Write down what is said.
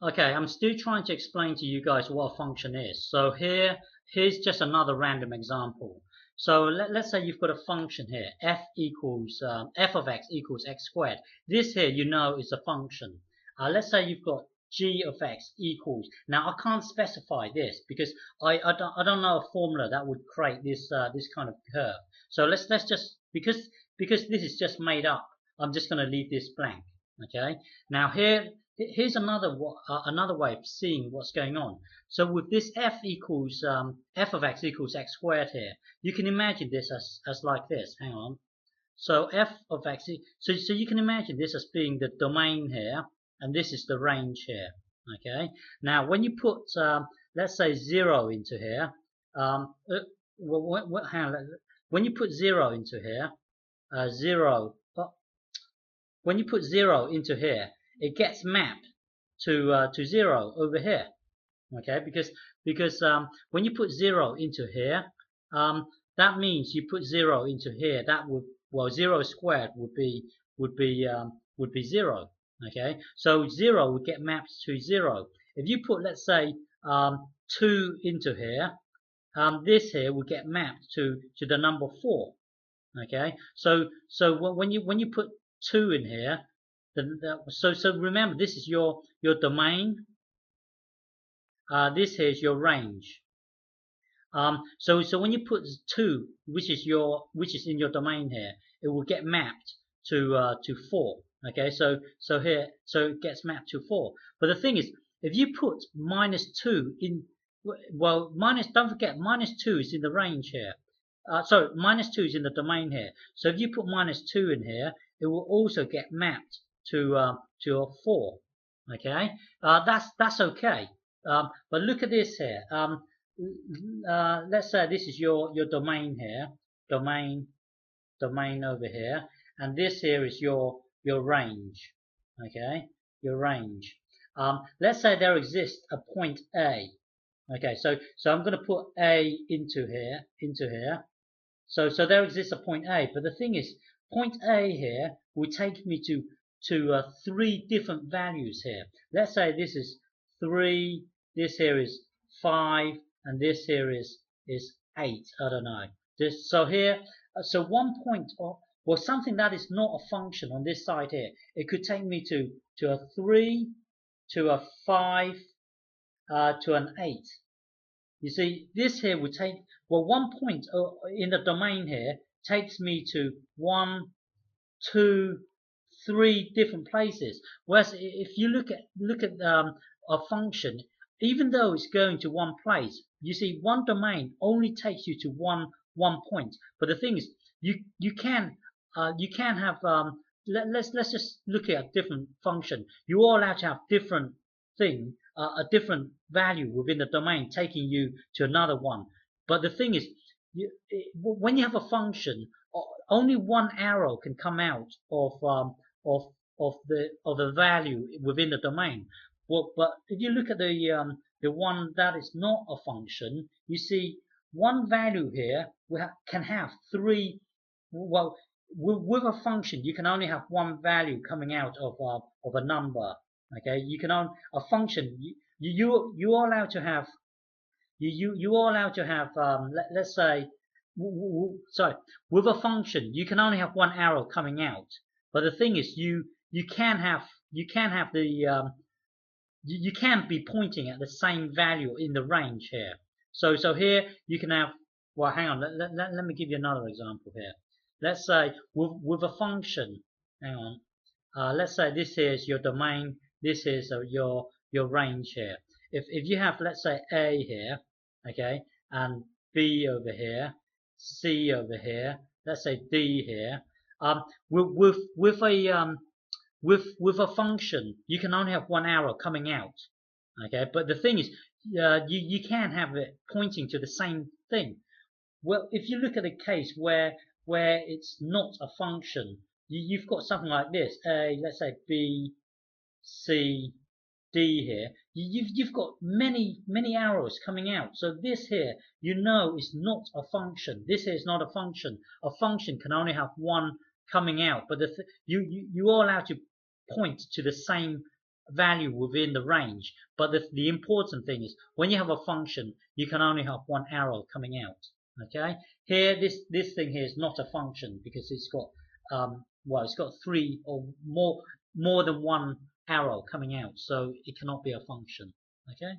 Okay, I'm still trying to explain to you guys what a function is. So here's just another random example. So let's say you've got a function here, f of x equals x squared. This here, you know, is a function. Let's say you've got g of x equals. Now I can't specify this because I don't know a formula that would create this kind of curve. So let's just because this is just made up, I'm just going to leave this blank. Okay. Now here's another way of seeing what's going on. So with this f of x equals x squared here, you can imagine this as like this. Hang on. So f of x, so you can imagine this as being the domain here, and this is the range here. Okay. Now when you put let's say 0 into here, when you put 0 into here, 0. When you put 0 into here, it gets mapped to 0 over here. Okay, because when you put 0 into here, that means you put 0 into here. That would, well, 0 squared would be 0. Okay, so 0 would get mapped to 0. If you put, let's say, 2 into here, this here would get mapped to the number 4. Okay, so when you put 2 in here, so remember, this is your domain. This here is your range. So when you put 2, which is in your domain here, it will get mapped to 4. Okay, so it gets mapped to 4. But the thing is, if you put -2 in, well, don't forget, -2 is in the range here. Sorry, -2 is in the domain here. So if you put -2 in here, it will also get mapped to a 4. Okay, that's okay. But look at this here. Let's say this is your domain here, domain over here, and this here is your range. Okay, your range. Let's say there exists a point A. Okay, so I'm going to put A into here. So there exists a point A, but the thing is, point A here will take me to 3 different values here. Let's say this is 3, this here is 5, and this here is 8. I don't know. So here, so one point, or something that is not a function on this side here, it could take me to a 3, to a 5, to an 8. You see, this here would take, well, one point in the domain here takes me to 1, 2, 3 different places. Whereas if you look at a function, even though it's going to one place, you see, one domain only takes you to one point. But the thing is, you can have let's just look at a different function. You are allowed to have different thing, a different value within the domain, taking you to another one. But the thing is, when you have a function, only one arrow can come out of the value within the domain. Well, but if you look at the one that is not a function, you see one value here can have 3. Well, with a function, you can only have one value coming out of a number. Okay, you can own a function. You are allowed to have you are allowed to have let's say sorry, with a function you can only have one arrow coming out. But the thing is, you can have the you can be pointing at the same value in the range here. So here you can have, well, hang on, let me give you another example here. Let's say with a function, hang on, let's say this here is your domain, this is your range here. If you have, let's say, A here, okay, and B over here, C over here, let's say D here, with a function, you can only have one arrow coming out. Okay, but the thing is, you can have it pointing to the same thing. Well, if you look at a case where it's not a function, you've got something like this: A, let's say B, C, D here. You've got many arrows coming out. So this here, you know, is not a function. This here is not a function. A function can only have one coming out. But you are allowed to point to the same value within the range. But the important thing is when you have a function, you can only have one arrow coming out. Okay, here this thing here is not a function because it's got well, it's got three or more than one arrow coming out, so it cannot be a function. Okay.